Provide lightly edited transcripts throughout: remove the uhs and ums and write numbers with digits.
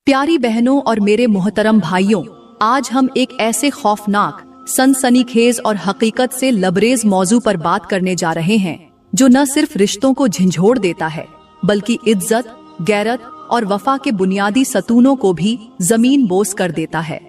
प्यारी बहनों और मेरे मोहतरम भाइयों, आज हम एक ऐसे खौफनाक, सनसनीखेज और हकीकत से लबरेज मौजू पर बात करने जा रहे हैं जो न सिर्फ रिश्तों को झंझोड़ देता है बल्कि इज्जत, गैरत और वफा के बुनियादी सतूनों को भी जमीन बोस कर देता है।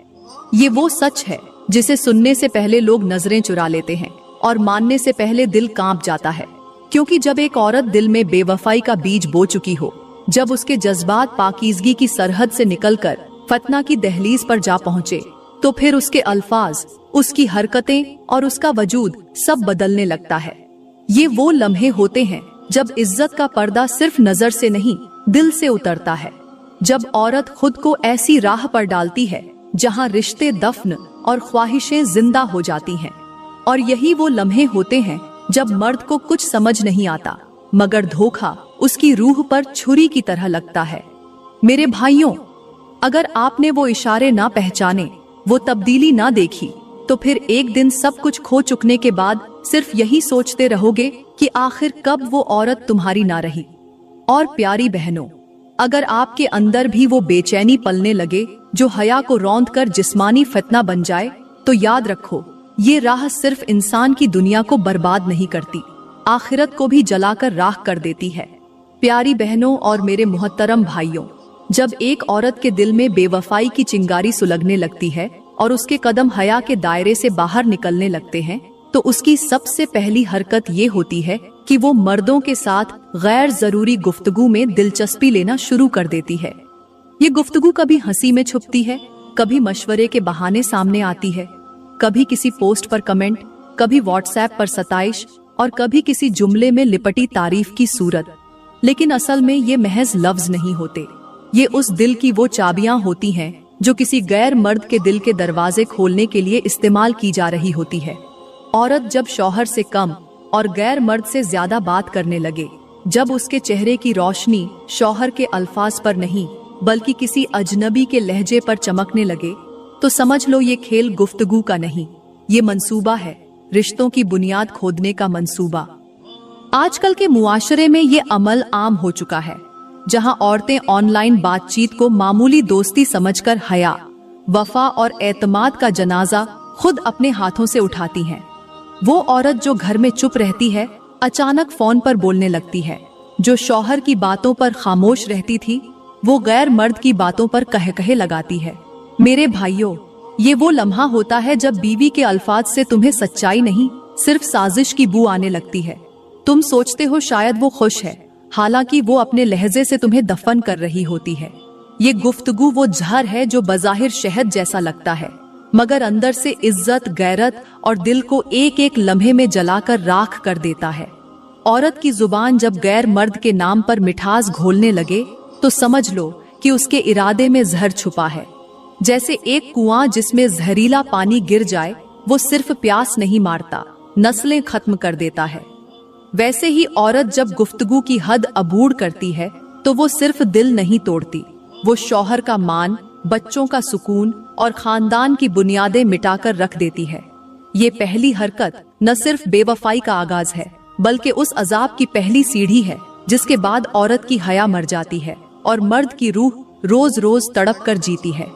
ये वो सच है जिसे सुनने से पहले लोग नजरें चुरा लेते हैं और मानने से पहले दिल कांप जाता है, क्योंकि जब एक औरत दिल में बेवफाई का बीज बो चुकी हो, जब उसके जज्बात पाकीज़गी की सरहद से निकलकर फतना की दहलीज पर जा पहुँचे, तो फिर उसके अल्फाज, उसकी हरकतें और उसका वजूद सब बदलने लगता है। ये वो लम्हे होते हैं जब इज्जत का पर्दा सिर्फ नजर से नहीं, दिल से उतरता है। जब औरत खुद को ऐसी राह पर डालती है जहां रिश्ते दफन और ख्वाहिशें जिंदा हो जाती हैं। और यही वो लम्हे होते हैं जब मर्द को कुछ समझ नहीं आता, मगर धोखा उसकी रूह पर छुरी की तरह लगता है। मेरे भाइयों, अगर आपने वो इशारे ना पहचाने, वो तब्दीली ना देखी, तो फिर एक दिन सब कुछ खो चुकने के बाद सिर्फ यही सोचते रहोगे कि आखिर कब वो औरत तुम्हारी ना रही। और प्यारी बहनों, अगर आपके अंदर भी वो बेचैनी पलने लगे जो हया को रौंद कर जिस्मानी फितना बन जाए, तो याद रखो, ये राह सिर्फ इंसान की दुनिया को बर्बाद नहीं करती, आखिरत को भी जलाकर राख कर देती है। प्यारी बहनों और मेरे मुहत्तरम भाइयों, जब एक औरत के दिल में बेवफाई की चिंगारी सुलगने लगती है और उसके कदम हया के दायरे से बाहर निकलने लगते हैं, तो उसकी सबसे पहली हरकत ये होती है कि वो मर्दों के साथ गैर जरूरी गुफ्तगू में दिलचस्पी लेना शुरू कर देती है। ये गुफ्तगू कभी हंसी में छुपती है, कभी मशवरे के बहाने सामने आती है, कभी किसी पोस्ट पर कमेंट, कभी व्हाट्सएप पर सताइश और कभी किसी जुमले में लिपटी तारीफ की सूरत। लेकिन असल में ये महज लफ्ज नहीं होते, ये उस दिल की वो चाबियां होती हैं जो किसी गैर मर्द के दिल के दरवाजे खोलने के लिए इस्तेमाल की जा रही होती है। औरत जब शौहर से कम और गैर मर्द से ज्यादा बात करने लगे, जब उसके चेहरे की रोशनी शौहर के अल्फाज पर नहीं बल्कि किसी अजनबी के लहजे पर चमकने लगे, तो समझ लो ये खेल गुफ्तगू का नहीं, ये मंसूबा है, रिश्तों की बुनियाद खोदने का मंसूबा। आजकल के मुआशरे में ये अमल आम हो चुका है, जहां औरतें ऑनलाइन बातचीत को मामूली दोस्ती समझकर हया, वफा और एतमाद का जनाजा खुद अपने हाथों से उठाती हैं। वो औरत जो घर में चुप रहती है, अचानक फोन पर बोलने लगती है। जो शौहर की बातों पर खामोश रहती थी, वो गैर मर्द की बातों पर कह कहे लगाती है। मेरे भाइयों, ये वो लम्हा होता है जब बीवी के अल्फाज से तुम्हें सच्चाई नहीं, सिर्फ साजिश की बू आने लगती है। तुम सोचते हो शायद वो खुश है, हालांकि वो अपने लहजे से तुम्हें दफन कर रही होती है। ये गुफ्तगू वो जहर है जो बज़ाहिर शहद जैसा लगता है, मगर अंदर से इज्जत, गैरत और दिल को एक एक लम्हे में जलाकर राख कर देता है। औरत की जुबान जब गैर मर्द के नाम पर मिठास घोलने लगे, तो समझ लो कि उसके इरादे में जहर छुपा है। जैसे एक कुआं जिसमें जहरीला पानी गिर जाए, वो सिर्फ प्यास नहीं मारता, नस्लें खत्म कर देता है। वैसे ही औरत जब गुफ्तगू की हद अबूर करती है, तो वो सिर्फ दिल नहीं तोड़ती, वो शौहर का मान, बच्चों का सुकून और खानदान की बुनियादें मिटाकर रख देती है। ये पहली हरकत न सिर्फ बेवफाई का आगाज है, बल्कि उस अजाब की पहली सीढ़ी है जिसके बाद औरत की हया मर जाती है और मर्द की रूह रोज रोज तड़प कर जीती है।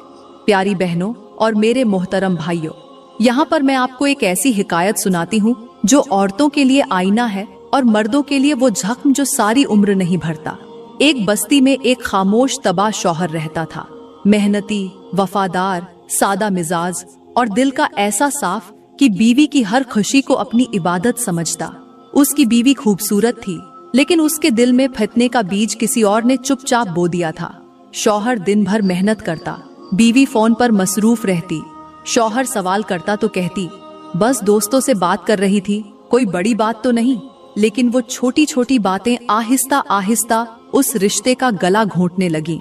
प्यारी बहनों और मेरे मोहतरम भाइयों, यहाँ पर मैं आपको एक ऐसी हिकायत सुनाती हूँ जो औरतों के लिए आईना है और मर्दों के लिए वो जख्म जो सारी उम्र नहीं भरता। एक बस्ती में एक खामोश तबाह शौहर रहता था, मेहनती, वफादार, सादा मिजाज और दिल का ऐसा साफ कि बीवी की हर खुशी को अपनी इबादत समझता। उसकी बीवी खूबसूरत थी, लेकिन उसके दिल में फितने का बीज किसी और ने चुपचाप बो दिया था। शौहर दिन भर मेहनत करता, बीवी फोन पर मसरूफ रहती। शौहर सवाल करता तो कहती, बस दोस्तों से बात कर रही थी, कोई बड़ी बात तो नहीं। लेकिन वो छोटी छोटी बातें आहिस्ता आहिस्ता उस रिश्ते का गला घोंटने लगी।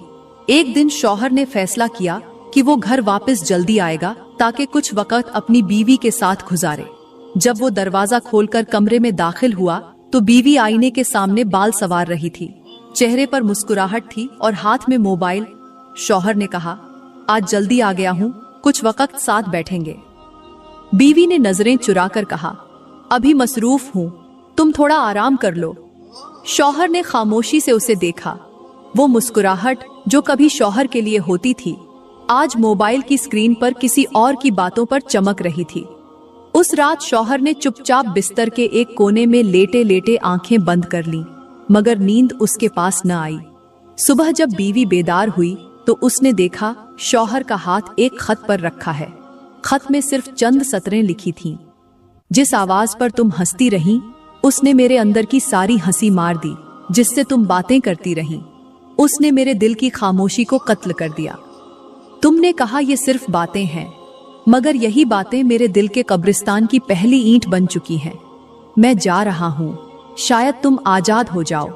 एक दिन शौहर ने फैसला किया कि वो घर वापस जल्दी आएगा ताकि कुछ वक्त अपनी बीवी के साथ गुजारे। जब वो दरवाजा खोलकर कमरे में दाखिल हुआ, तो बीवी आईने के सामने बाल संवार रही थी, चेहरे पर मुस्कुराहट थी और हाथ में मोबाइल। शौहर ने कहा, आज जल्दी आ गया हूँ, कुछ वक्त साथ बैठेंगे। बीवी ने नजरें चुराकर कहा, अभी मसरूफ हूँ, तुम थोड़ा आराम कर लो। शौहर ने खामोशी से उसे देखा, वो मुस्कुराहट जो कभी शौहर के लिए होती थी, आज मोबाइल की स्क्रीन पर किसी और की बातों पर चमक रही थी। उस रात शौहर ने चुपचाप बिस्तर के एक कोने में लेटे लेटे आंखें बंद कर लीं, मगर नींद उसके पास न आई। सुबह जब बीवी बेदार हुई तो उसने देखा शौहर का हाथ एक खत पर रखा है। खत में सिर्फ चंद सतरें लिखी थीं। जिस आवाज पर तुम हंसती रहीं, उसने मेरे अंदर की सारी हंसी मार दी। जिससे तुम बातें करती रहीं, उसने मेरे दिल की खामोशी को कत्ल कर दिया। तुमने कहा ये सिर्फ बातें हैं, मगर यही बातें मेरे दिल के कब्रिस्तान की पहली ईंट बन चुकी हैं। मैं जा रहा हूँ, शायद तुम आजाद हो जाओ,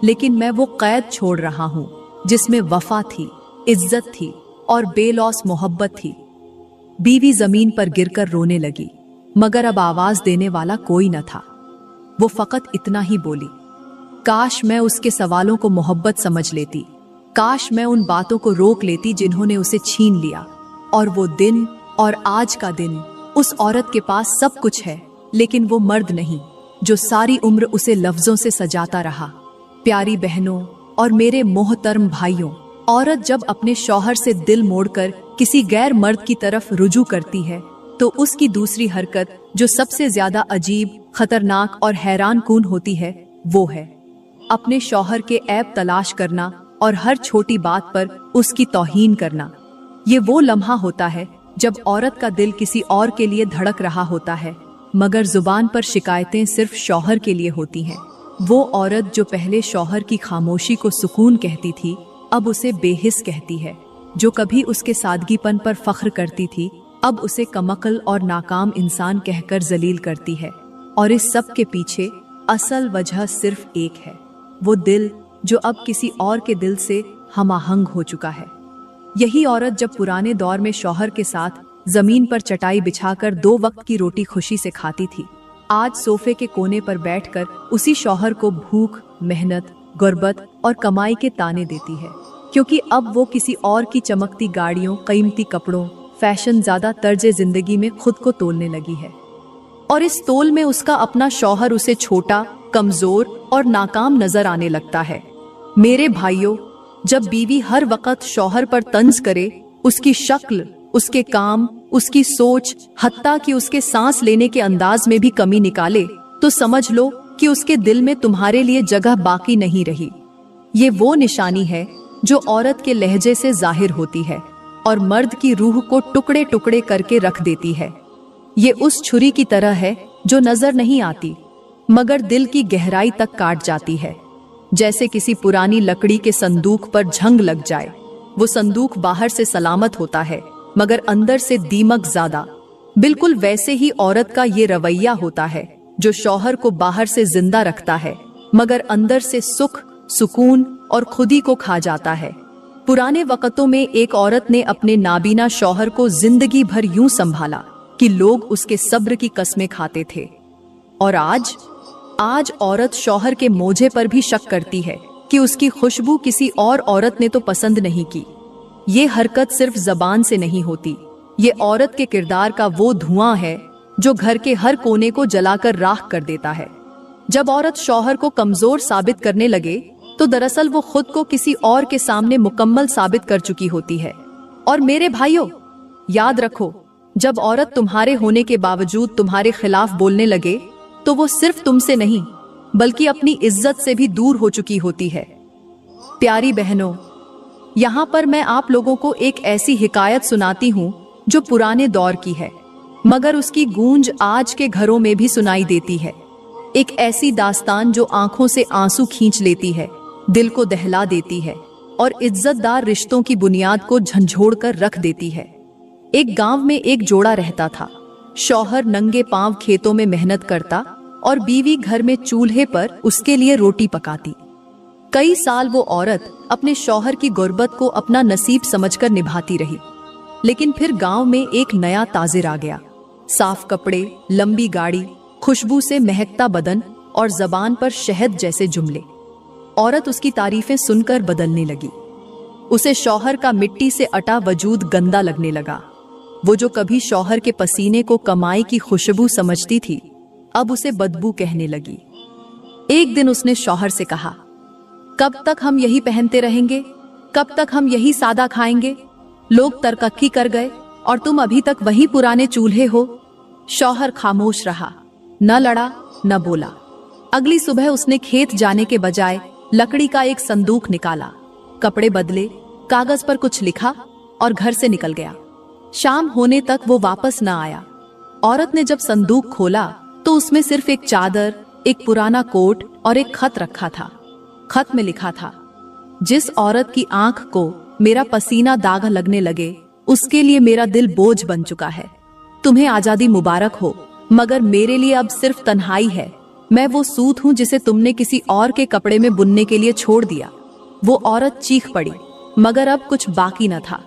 लेकिन मैं वो कैद छोड़ रहा हूँ जिसमें वफा थी, इज्जत थी और बेलौस मोहब्बत थी। बीवी जमीन पर गिरकर रोने लगी, मगर अब आवाज देने वाला कोई न था। वो फकत इतना ही बोली, काश मैं उसके सवालों को मोहब्बत समझ लेती, काश मैं उन बातों को रोक लेती जिन्होंने उसे छीन लिया। और वो दिन और आज का दिन, उस औरत के पास सब कुछ है, लेकिन वो मर्द नहीं जो सारी उम्र उसे लफ्जों से सजाता रहा। प्यारी बहनों और मेरे मोहतरम भाइयों, औरत जब अपने शौहर से दिल मोड़कर किसी गैर मर्द की तरफ रुजू करती है तो उसकी दूसरी हरकत जो सबसे ज्यादा अजीब, खतरनाक और हैरान कुन होती है, वो है अपने शौहर के ऐब तलाश करना और हर छोटी बात पर उसकी तौहीन करना। ये वो लम्हा होता है जब औरत का दिल किसी और के लिए धड़क रहा होता है, मगर जुबान पर शिकायतें सिर्फ शौहर के लिए होती हैं। वो औरत जो पहले शौहर की खामोशी को सुकून कहती थी, अब उसे बेहिस कहती है। जो कभी उसके सादगीपन पर फख्र करती थी, अब उसे कमअक्ल और नाकाम इंसान कहकर जलील करती है। और इस सब के पीछे असल वजह सिर्फ एक है, वो दिल जो अब किसी और के दिल से हमाहंग हो चुका है। यही औरत जब पुराने दौर में शौहर के साथ जमीन पर चटाई बिछाकर 2 वक्त की रोटी खुशी से खाती थी, आज सोफे के कोने पर बैठकर उसी शौहर को भूख, मेहनत, गुर्बत और कमाई के ताने देती है, क्योंकि अब वो किसी और की चमकती गाड़ियों, कीमती कपड़ों, फैशन ज़्यादा तर्ज जिंदगी में खुद को तोलने लगी है। और इस तोल में उसका अपना शौहर उसे छोटा, कमजोर और नाकाम नजर आने लगता है। मेरे भाइयों, जब बीवी हर वक्त शौहर पर तंज करे, उसकी शक्ल, उसके काम, उसकी सोच, हत्ता कि उसके सांस लेने के अंदाज में भी कमी निकाले, तो समझ लो कि उसके दिल में तुम्हारे लिए जगह बाकी नहीं रही। ये वो निशानी है जो औरत के लहजे से जाहिर होती है और मर्द की रूह को टुकड़े टुकड़े करके रख देती है। ये उस छुरी की तरह है जो नजर नहीं आती, मगर दिल की गहराई तक काट जाती है। जैसे किसी पुरानी लकड़ी के संदूक पर झंग लग जाए। वो संदूक बाहर से सलामत होता है, मगर अंदर से दीमक ज्यादा। बिल्कुल वैसे ही औरत का ये रवैया होता है जो शौहर को बाहर से जिंदा रखता है, मगर अंदर से सुख, सुकून और खुदी को खा जाता है। पुराने वक्तों में एक औरत ने अपने नाबीना शौहर को जिंदगी भर यूं संभाला कि लोग उसके सब्र की कस्में खाते थे। और आज औरत शौहर के मोजे पर भी शक करती है कि उसकी खुशबू किसी और औरत ने तो पसंद नहीं की। ये हरकत सिर्फ जबान से नहीं होती, ये औरत के किरदार का वो धुआं है जो घर के हर कोने को जलाकर राख कर देता है। जब औरत शौहर को कमजोर साबित करने लगे तो दरअसल वो खुद को किसी और के सामने मुकम्मल साबित कर चुकी होती है। और मेरे भाइयों, याद रखो, जब औरत तुम्हारे होने के बावजूद तुम्हारे खिलाफ बोलने लगे तो वो सिर्फ तुमसे नहीं बल्कि अपनी इज्जत से भी दूर हो चुकी होती है। प्यारी बहनों, यहाँ पर मैं आप लोगों को एक ऐसी हिकायत सुनाती हूँ जो पुराने दौर की है, मगर उसकी गूंज आज के घरों में भी सुनाई देती है। एक ऐसी दास्तान जो आंखों से आंसू खींच लेती है, दिल को दहला देती है और इज्जतदार रिश्तों की बुनियाद को झंझोड़ कर रख देती है। एक गांव में एक जोड़ा रहता था। शौहर नंगे पांव खेतों में मेहनत करता और बीवी घर में चूल्हे पर उसके लिए रोटी पकाती। कई साल वो औरत अपने शौहर की गुर्बत को अपना नसीब समझकर निभाती रही। लेकिन फिर गांव में एक नया ताजिर आ गया। साफ कपड़े, लंबी गाड़ी, खुशबू से महकता बदन और जबान पर शहद जैसे जुमले। औरत उसकी तारीफें सुनकर बदलने लगी। उसे शौहर का मिट्टी से अटा वजूद गंदा लगने लगा। वो जो कभी शौहर के पसीने को कमाई की खुशबू समझती थी, अब उसे बदबू कहने लगी। एक दिन उसने शौहर से कहा, कब तक हम यही पहनते रहेंगे? कब तक हम यही सादा खाएंगे? लोग तरक्की कर गए और तुम अभी तक वही पुराने चूल्हे हो। शौहर खामोश रहा, न लड़ा न बोला। अगली सुबह उसने खेत जाने के बजाय लकड़ी का एक संदूक निकाला, कपड़े बदले, कागज पर कुछ लिखा और घर से निकल गया। शाम होने तक वो वापस न आया। औरत ने जब संदूक खोला तो उसमें सिर्फ एक चादर, एक पुराना कोट और एक खत रखा था। खत में लिखा था, जिस औरत की आंख को मेरा पसीना दाग लगने लगे उसके लिए मेरा दिल बोझ बन चुका है। तुम्हें आजादी मुबारक हो, मगर मेरे लिए अब सिर्फ तन्हाई है। मैं वो सूत हूं जिसे तुमने किसी और के कपड़े में बुनने के लिए छोड़ दिया। वो औरत चीख पड़ी, मगर अब कुछ बाकी न था।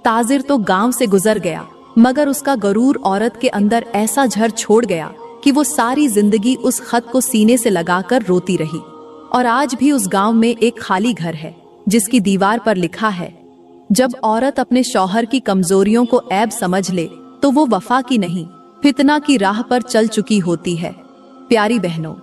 ताजिर तो गांव से गुजर गया, मगर उसका गरूर औरत के अंदर ऐसा झर छोड़ गया कि वो सारी जिंदगी उस खत को सीने से लगाकर रोती रही। और आज भी उस गांव में एक खाली घर है जिसकी दीवार पर लिखा है, जब औरत अपने शौहर की कमजोरियों को ऐब समझ ले तो वो वफा की नहीं, फितना की राह पर चल चुकी होती है। प्यारी बहनों,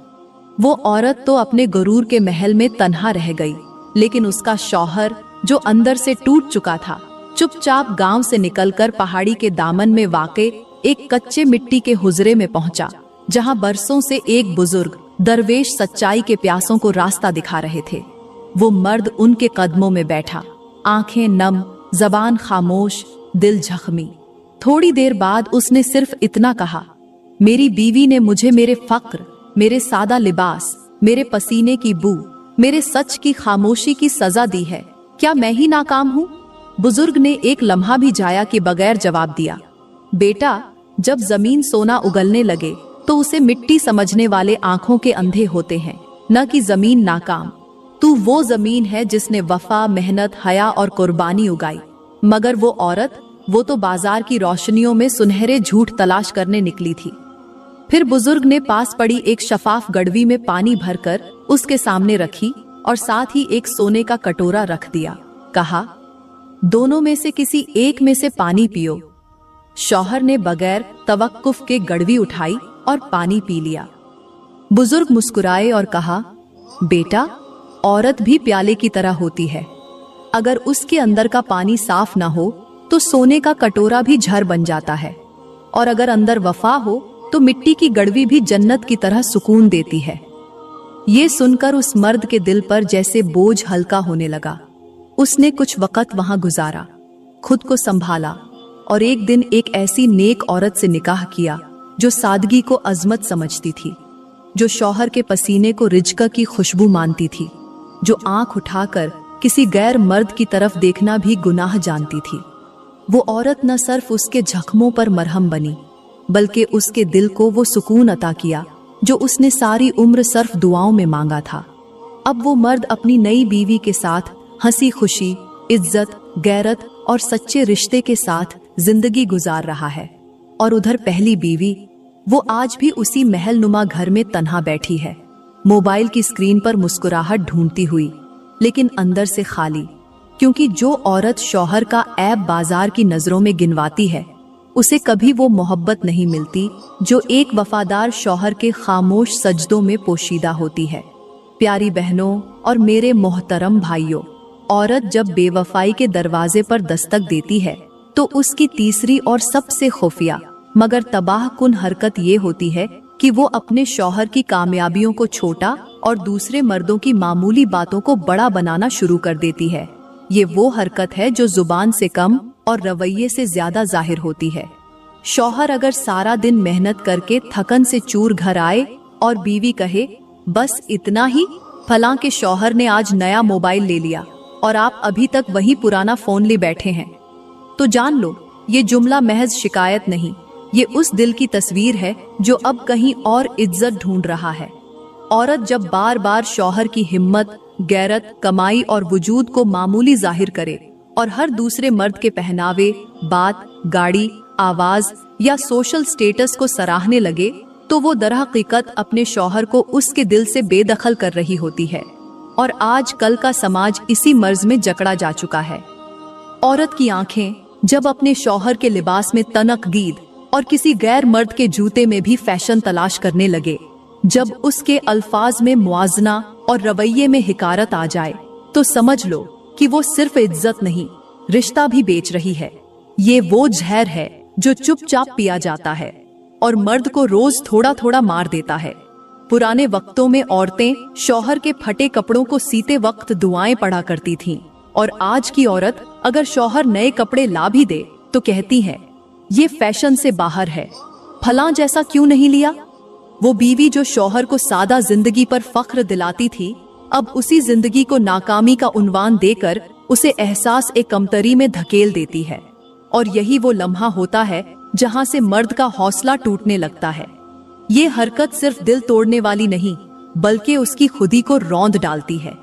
वो औरत तो अपने गरूर के महल में तन्हा रह गई, लेकिन उसका शौहर जो अंदर से टूट चुका था, चुपचाप गांव से निकलकर पहाड़ी के दामन में वाक़े एक कच्चे मिट्टी के हुजरे में पहुंचा, जहां बरसों से एक बुजुर्ग दरवेश सच्चाई के प्यासों को रास्ता दिखा रहे थे। वो मर्द उनके कदमों में बैठा, आंखें नम, जबान खामोश, दिल जख्मी। थोड़ी देर बाद उसने सिर्फ इतना कहा, मेरी बीवी ने मुझे मेरे फक्र, मेरे सादा लिबास, मेरे पसीने की बू, मेरे सच की खामोशी की सजा दी है। क्या मैं ही नाकाम हूँ? बुजुर्ग ने एक लम्हा भी जाया के बगैर जवाब दिया, बेटा, जब जमीन सोना उगलने लगे तो उसे मिट्टी समझने वाले आंखों के अंधे होते हैं, न कि जमीन नाकाम। तू वो जमीन है जिसने वफा, मेहनत, हया और कुर्बानी उगाई, मगर वो औरत, वो तो बाजार की रोशनियों में सुनहरे झूठ तलाश करने निकली थी। फिर बुजुर्ग ने पास पड़ी एक शफाफ गड़वी में पानी भरकर उसके सामने रखी और साथ ही एक सोने का कटोरा रख दिया। कहा, दोनों में से किसी एक में से पानी पियो। शौहर ने बगैर तवक्कुफ के गड़वी उठाई और पानी पी लिया। बुजुर्ग मुस्कुराए और कहा, बेटा, औरत भी प्याले की तरह होती है। अगर उसके अंदर का पानी साफ ना हो तो सोने का कटोरा भी झर बन जाता है, और अगर अंदर वफा हो तो मिट्टी की गड़वी भी जन्नत की तरह सुकून देती है। ये सुनकर उस मर्द के दिल पर जैसे बोझ हल्का होने लगा। उसने कुछ वक्त वहां गुजारा, खुद को संभाला और एक दिन एक ऐसी नेक औरत से निकाह किया जो सादगी को अजमत समझती थी, जो शौहर के पसीने को रिज्क की खुशबू मानती थी, जो आंख उठाकर किसी गैर मर्द की तरफ देखना भी गुनाह जानती थी। वो औरत न सिर्फ उसके जख्मों पर मरहम बनी, बल्कि उसके दिल को वो सुकून अता किया जो उसने सारी उम्र सिर्फ दुआओं में मांगा था। अब वो मर्द अपनी नई बीवी के साथ हंसी खुशी, इज्जत, गैरत और सच्चे रिश्ते के साथ जिंदगी गुजार रहा है। और उधर पहली बीवी, वो आज भी उसी महल नुमा घर में तन्हा बैठी है, मोबाइल की स्क्रीन पर मुस्कुराहट ढूंढती हुई, लेकिन अंदर से खाली। क्योंकि जो औरत शौहर का ऐब बाजार की नजरों में गिनवाती है, उसे कभी वो मोहब्बत नहीं मिलती जो एक वफादार शौहर के खामोश सजदों में पोशीदा होती है। प्यारी बहनों और मेरे मोहतरम भाइयों, औरत जब बेवफाई के दरवाजे पर दस्तक देती है तो उसकी तीसरी और सबसे खुफिया मगर तबाहकुन हरकत ये होती है कि वो अपने शौहर की कामयाबियों को छोटा और दूसरे मर्दों की मामूली बातों को बड़ा बनाना शुरू कर देती है। ये वो हरकत है जो जुबान से कम और रवैये से ज्यादा जाहिर होती है। शौहर अगर सारा दिन मेहनत करके थकन से चूर घर आए और बीवी कहे, बस इतना ही, फलां के शौहर ने आज नया मोबाइल ले लिया और आप अभी तक वही पुराना फोन ले बैठे हैं, तो जान लो ये जुमला महज शिकायत नहीं, ये उस दिल की तस्वीर है जो अब कहीं और इज्जत ढूंढ रहा है। औरत जब बार बार शौहर की हिम्मत, गैरत, कमाई और वजूद को मामूली जाहिर करे और हर दूसरे मर्द के पहनावे, बात, गाड़ी, आवाज या सोशल स्टेटस को सराहने लगे, तो वो दरहकीकत अपने शौहर को उसके दिल से बेदखल कर रही होती है। और आज कल का समाज इसी मर्ज में जकड़ा जा चुका है। औरत की आंखें जब अपने शौहर के लिबास में तनक गीद और किसी गैर मर्द के जूते में भी फैशन तलाश करने लगे, जब उसके अल्फाज में मुआजना और रवैये में हिकारत आ जाए तो समझ लो कि वो सिर्फ इज्जत नहीं, रिश्ता भी बेच रही है। ये वो जहर है जो चुपचाप पिया जाता है और मर्द को रोज थोड़ा थोड़ा मार देता है। पुराने वक्तों में औरतें शौहर के फटे कपड़ों को सीते वक्त दुआएं पढ़ा करती थीं, और आज की औरत अगर शौहर नए कपड़े ला भी दे तो कहती है ये फैशन से बाहर है, फलां जैसा क्यों नहीं लिया। वो बीवी जो शौहर को सादा जिंदगी पर फख्र दिलाती थी, अब उसी जिंदगी को नाकामी का उन्वान देकर उसे एहसास एक कमतरी में धकेल देती है। और यही वो लम्हा होता है जहां से मर्द का हौसला टूटने लगता है। ये हरकत सिर्फ दिल तोड़ने वाली नहीं, बल्कि उसकी खुदी को रौंद डालती है।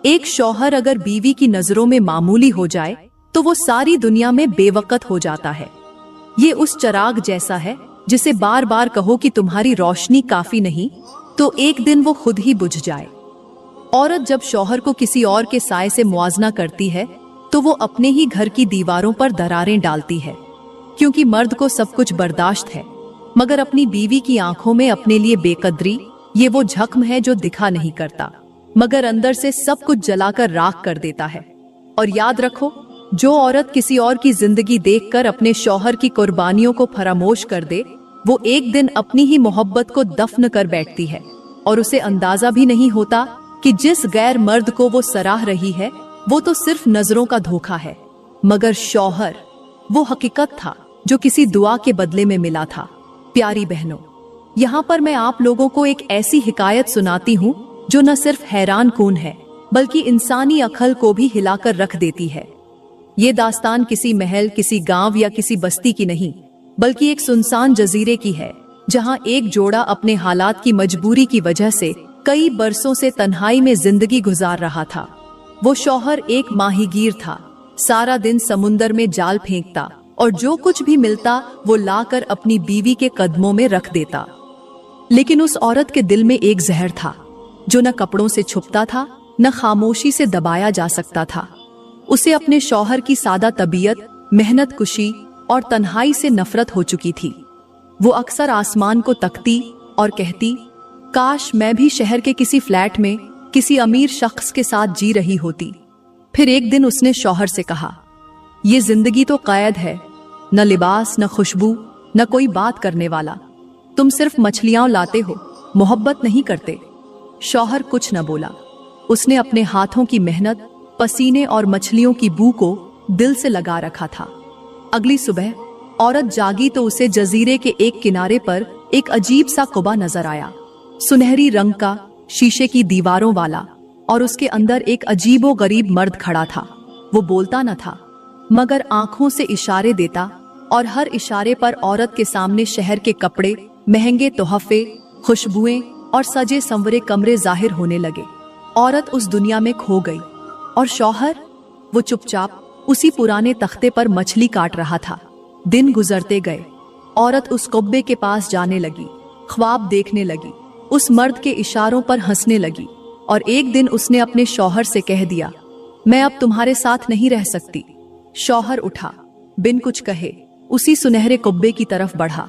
एक शौहर अगर बीवी की नजरों में मामूली हो जाए तो वो सारी दुनिया में बेवकत हो जाता है। ये उस चिराग जैसा है जिसे बार बार कहो कि तुम्हारी रोशनी काफी नहीं, तो एक दिन वो खुद ही बुझ जाए। औरत जब शौहर को किसी और के साए से मुआवजा करती है तो वो अपने ही घर की दीवारों पर दरारें डालती है, क्योंकि मर्द को सब कुछ बर्दाश्त है, मगर अपनी बीवी की आंखों में अपने लिए बेकदरी, ये वो जख्म है जो दिखा नहीं करता, मगर अंदर से सब कुछ जलाकर राख कर देता है। और याद रखो, जो औरत किसी और की जिंदगी देखकर अपने शौहर की कुर्बानियों को फरामोश कर दे, वो एक दिन अपनी ही मोहब्बत को दफन कर बैठती है, और उसे अंदाजा भी नहीं होता कि जिस गैर मर्द को वो सराह रही है वो तो सिर्फ नजरों का धोखा है, मगर शौहर वो हकीकत था जो किसी दुआ के बदले में मिला था। प्यारी बहनों, यहाँ पर मैं आप लोगों को एक ऐसी हिकायत सुनाती हूँ जो न सिर्फ हैरान कून है बल्कि इंसानी अक्ल को भी हिलाकर रख देती है। ये दास्तान किसी महल, किसी गांव या किसी बस्ती की नहीं, बल्कि एक सुनसान जजीरे की है, जहां एक जोड़ा अपने हालात की मजबूरी की वजह से कई बरसों से तन्हाई में जिंदगी गुजार रहा था। वो शौहर एक माहीगीर था, सारा दिन समुंदर में जाल फेंकता और जो कुछ भी मिलता वो लाकर अपनी बीवी के कदमों में रख देता। लेकिन उस औरत के दिल में एक जहर था जो न कपड़ों से छुपता था, न खामोशी से दबाया जा सकता था। उसे अपने शौहर की सादा तबीयत, मेहनत कुशी और तन्हाई से नफरत हो चुकी थी। वो अक्सर आसमान को तकती और कहती, काश मैं भी शहर के किसी फ्लैट में किसी अमीर शख्स के साथ जी रही होती। फिर एक दिन उसने शौहर से कहा, ये जिंदगी तो कैद है, न लिबास, न खुशबू, न कोई बात करने वाला। तुम सिर्फ मछलियां लाते हो, मोहब्बत नहीं करते। शौहर कुछ न बोला। उसने अपने हाथों की मेहनत, पसीने और मछलियों की बू को दिल से लगा रखा था। अगली सुबह औरत जागी तो उसे जजीरे के एक किनारे पर एक अजीब सा कुबा नजर आया, सुनहरी रंग का, शीशे की दीवारों वाला, और उसके अंदर एक अजीबो गरीब मर्द खड़ा था। वो बोलता न था, मगर आंखों से इशारे देता, और हर इशारे पर औरत के सामने शहर के कपड़े, महंगे तोहफे, खुशबुएं और सजे संवरे कमरे जाहिर होने लगे। औरत उस दुनिया में खो गई, और शौहर वो चुपचाप उसी पुराने तख्ते पर मछली काट रहा था। दिन गुजरते गए, औरत उस कुब्बे के पास जाने लगी, ख्वाब देखने लगी, उस मर्द के इशारों पर हंसने लगी, और एक दिन उसने अपने शौहर से कह दिया, मैं अब तुम्हारे साथ नहीं रह सकती। शौहर उठा, बिन कुछ कहे उसी सुनहरे कुब्बे की तरफ बढ़ा।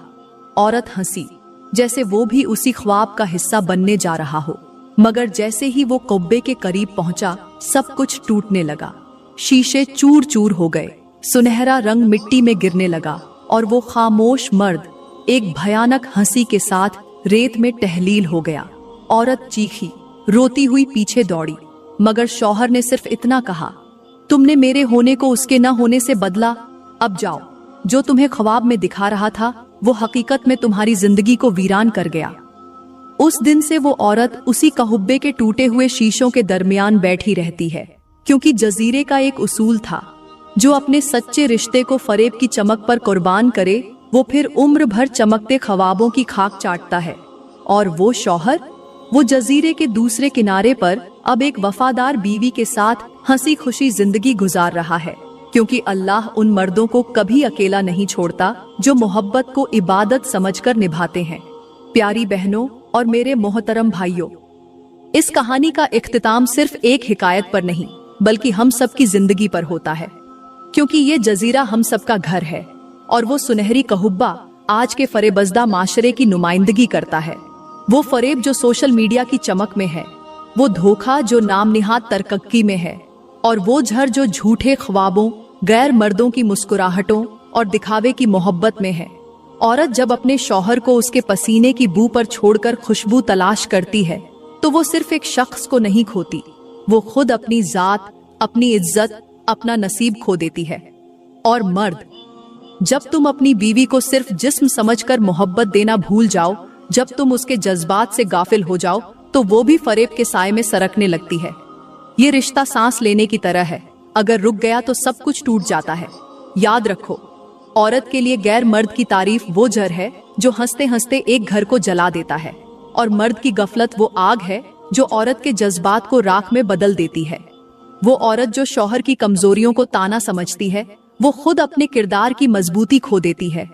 औरत हंसी, जैसे वो भी उसी ख्वाब का हिस्सा बनने जा रहा हो, मगर जैसे ही वो कुब्बे के करीब पहुंचा, सब कुछ टूटने लगा। शीशे चूर चूर हो गए, सुनहरा रंग मिट्टी में गिरने लगा, और वो खामोश मर्द एक भयानक हंसी के साथ रेत में तहलील हो गया। औरत चीखी, रोती हुई पीछे दौड़ी, मगर शौहर ने सिर्फ इतना कहा, तुमने मेरे होने को उसके न होने से बदला, अब जाओ। जो तुम्हें ख्वाब में दिखा रहा था वो हकीकत में तुम्हारी जिंदगी को वीरान कर गया। उस दिन से वो औरत उसी कहुब्बे के टूटे हुए शीशों के दरमियान बैठी रहती है, क्योंकि जजीरे का एक उसूल था, जो अपने सच्चे रिश्ते को फरेब की चमक पर कुर्बान करे, वो फिर उम्र भर चमकते ख्वाबों की खाक चाटता है। और वो शौहर वो जजीरे के दूसरे किनारे पर अब एक वफादार बीवी के साथ हंसी खुशी जिंदगी गुजार रहा है, क्योंकि अल्लाह उन मर्दों को कभी अकेला नहीं छोड़ता जो मोहब्बत को इबादत समझकर निभाते हैं। प्यारी बहनों और मेरे मोहतरम भाइयों, इस कहानी का इख्तिताम सिर्फ एक हिकायत पर नहीं बल्कि हम सब की जिंदगी पर होता है, क्योंकि ये जजीरा हम सबका घर है, और वो सुनहरी कहुब्बा आज के फरेबज़दा माशरे की नुमाइंदगी करता है। वो फरेब जो सोशल मीडिया की चमक में है, वो धोखा जो नामनिहाद तरक्की में है, और वो झर जो झूठे ख्वाबों, गैर मर्दों की मुस्कुराहटों और दिखावे की मोहब्बत में है। औरत जब अपने शौहर को उसके पसीने की बू पर छोड़कर खुशबू तलाश करती है तो वो सिर्फ एक शख्स को नहीं खोती, वो खुद अपनी जात, अपनी इज्जत, अपना नसीब खो देती है। और मर्द, जब तुम अपनी बीवी को सिर्फ जिस्म समझकर मोहब्बत देना भूल जाओ, जब तुम उसके जज्बात से गाफिल हो जाओ, तो वो भी फरेब के साए में सरकने लगती है। ये रिश्ता सांस लेने की तरह है, अगर रुक गया तो सब कुछ टूट जाता है। याद रखो, औरत के लिए गैर मर्द की तारीफ वो जहर है जो हंसते हंसते एक घर को जला देता है, और मर्द की गफलत वो आग है जो औरत के जज्बात को राख में बदल देती है। वो औरत जो शौहर की कमजोरियों को ताना समझती है, वो खुद अपने किरदार की मजबूती खो देती है।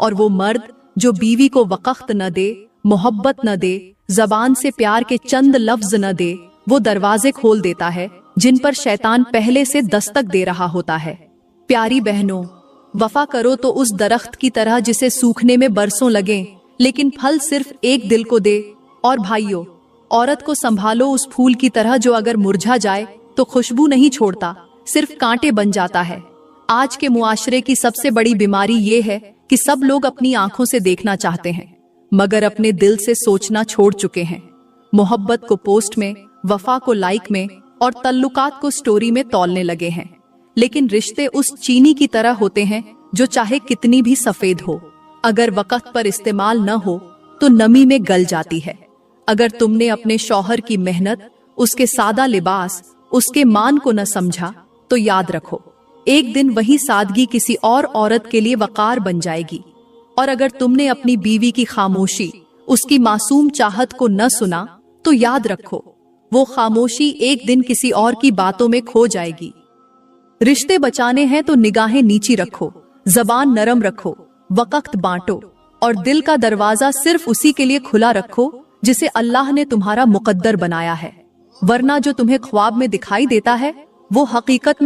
और वो मर्द जो बीवी को वक़्त न दे, मोहब्बत न दे, जबान से प्यार के चंद लफ्ज न दे, वो दरवाजे खोल देता है जिन पर शैतान पहले से दस्तक दे रहा होता है। प्यारी बहनों, वफा करो तो उस दरख्त की तरह जिसे सूखने में बरसों लगें, लेकिन फल सिर्फ एक दिल को दे। और भाइयों, औरत को संभालो उस फूल की तरह जो अगर मुरझा जाए तो खुशबू नहीं छोड़ता, सिर्फ कांटे बन जाता है। आज के मुआशरे की सबसे बड़ी बीमारी ये है कि सब लोग अपनी आंखों से देखना चाहते हैं, मगर अपने दिल से सोचना छोड़ चुके हैं। मोहब्बत को पोस्ट में, वफा को लाइक में और तल्लुकात को स्टोरी में तौलने लगे हैं। लेकिन रिश्ते उस चीनी की तरह होते हैं जो चाहे कितनी भी सफेद हो, अगर वक़्त पर इस्तेमाल न हो तो नमी में गल जाती है। अगर तुमने अपने शौहर की मेहनत, उसके सादा लिबास, उसके मान को न समझा, तो याद रखो, एक दिन वही सादगी किसी और औरत के लिए वकार बन जाएगी। और अगर तुमने अपनी बीवी की खामोशी, उसकी मासूम चाहत को न सुना, तो याद रखो, वो खामोशी एक दिन किसी और की बातों में खो जाएगी। रिश्ते बचाने हैं तो निगाहें नीची रखो, जबान नरम रखो, वक़्त बांटो, और दिल का दरवाजा सिर्फ उसी के लिए खुला रखो जिसे अल्लाह ने तुम्हारा मुकद्दर बनाया है। वरना जो तुम्हें ख्वाब में दिखाई देता है वो हकीकत में